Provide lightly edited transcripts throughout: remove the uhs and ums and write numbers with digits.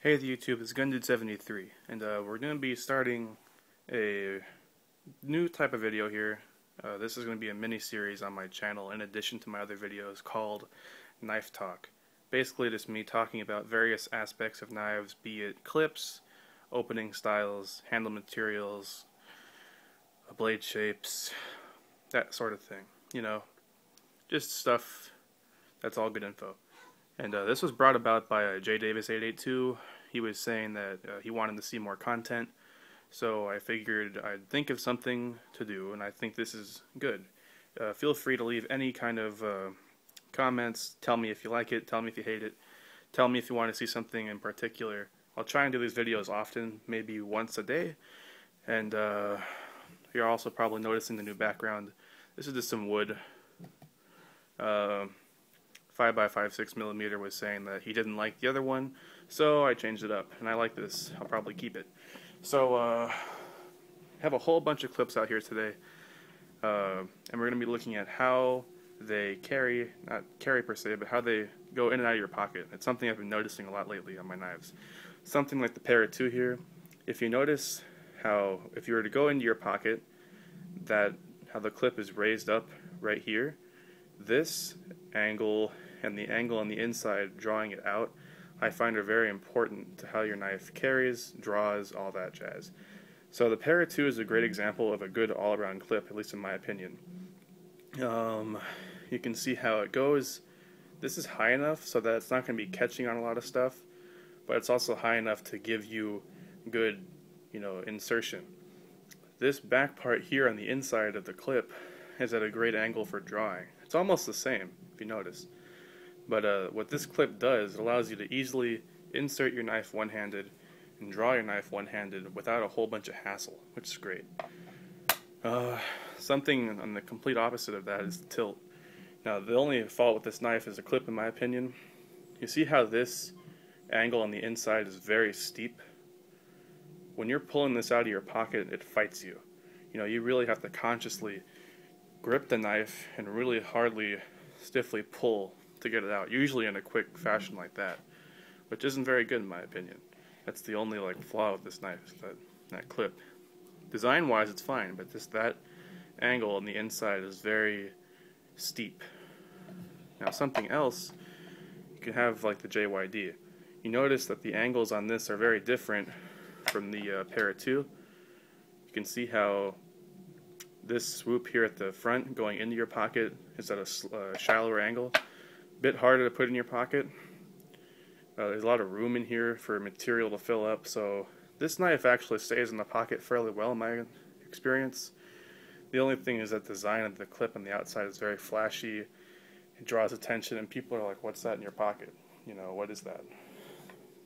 Hey the YouTube, it's GunDude73, and we're going to be starting a new type of video here. This is going to be a mini-series on my channel in addition to my other videos called Knife Talk. Basically just me talking about various aspects of knives, be it clips, opening styles, handle materials, blade shapes, that sort of thing. You know, just stuff that's all good info. And this was brought about by J Davis 882. He was saying that he wanted to see more content, so I figured I'd think of something to do, and I think this is good. Feel free to leave any kind of comments. Tell me if you like it, tell me if you hate it, tell me if you want to see something in particular. I'll try and do these videos often, maybe once a day, and you're also probably noticing the new background. This is just some wood. 5x5.6mm was saying that he didn't like the other one, so I changed it up, and I like this. I'll probably keep it. So, have a whole bunch of clips out here today, and we're going to be looking at how they carry, not carry per se, but how they go in and out of your pocket. It's something I've been noticing a lot lately on my knives. Something like the Para 2 here. If you notice how, if you were to go into your pocket, how the clip is raised up right here, this angle and the angle on the inside drawing it out, I find are very important to how your knife carries, draws, all that jazz. So the Para 2 is a great example of a good all-around clip, at least in my opinion. You can see how it goes. This is high enough so that it's not going to be catching on a lot of stuff, but it's also high enough to give you good, insertion. This back part here on the inside of the clip is at a great angle for drawing. It's almost the same, if you notice. But what this clip does, it allows you to easily insert your knife one-handed and draw your knife one-handed without a whole bunch of hassle, which is great. Something on the complete opposite of that is the tilt. Now, the only fault with this knife is the clip, in my opinion. You see how this angle on the inside is very steep? When you're pulling this out of your pocket, it fights you. You really have to consciously grip the knife and really hardly, stiffly pull to get it out, usually in a quick fashion like that, which isn't very good in my opinion. That's the only flaw with this knife, that clip. Design wise it's fine, but just that angle on the inside is very steep. Now something else, you can have like the JYD. You notice that the angles on this are very different from the Para 2. You can see how this swoop here at the front going into your pocket is at a shallower angle. Bit harder to put in your pocket. There's a lot of room in here for material to fill up, so this knife actually stays in the pocket fairly well in my experience. The only thing is that the design of the clip on the outside is very flashy. It draws attention, and people are like, "What's that in your pocket? What is that?"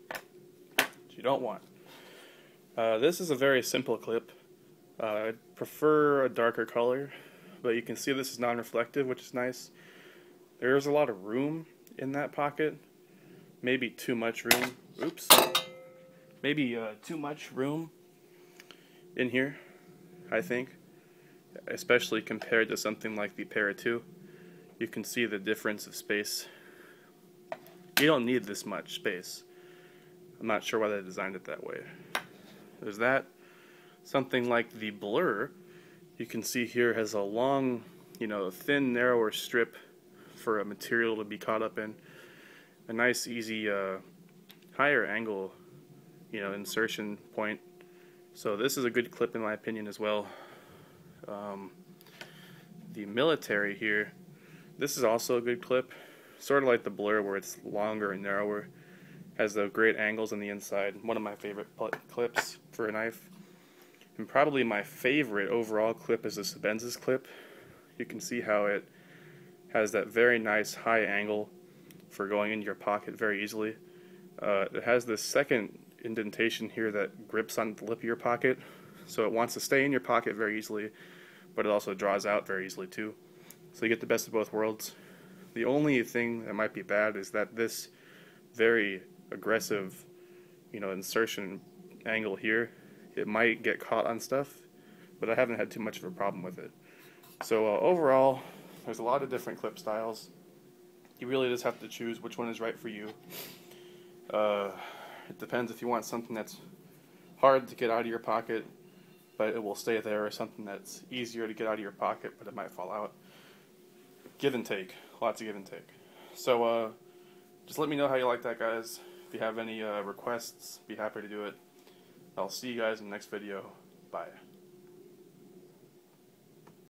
Which you don't want. This is a very simple clip. I prefer a darker color, but you can see this is non-reflective, which is nice. There's a lot of room in that pocket, maybe too much room. Oops. Maybe too much room in here, I think, especially compared to something like the Para 2. You can see the difference of space. You don't need this much space. I'm not sure why they designed it that way. There's that. Something like the Blur, you can see here has a long, thin, narrower strip for a material to be caught up in. A nice, easy, higher angle, insertion point. So this is a good clip in my opinion as well. The Military here, this is also a good clip. Sort of like the Blur where it's longer and narrower. Has the great angles on the inside. One of my favorite clips for a knife. And probably my favorite overall clip is the Sebenz's clip. You can see how it has that very nice high angle for going into your pocket very easily. It has this second indentation here that grips on the lip of your pocket, so it wants to stay in your pocket very easily, but it also draws out very easily too. So you get the best of both worlds. The only thing that might be bad is that this very aggressive, insertion angle here, it might get caught on stuff, but I haven't had too much of a problem with it. So overall, there's a lot of different clip styles. You really just have to choose which one is right for you. It depends if you want something that's hard to get out of your pocket, but it will stay there, or something that's easier to get out of your pocket, but it might fall out. Give and take. Lots of give and take. So, just let me know how you like that, guys. If you have any requests, be happy to do it. I'll see you guys in the next video. Bye.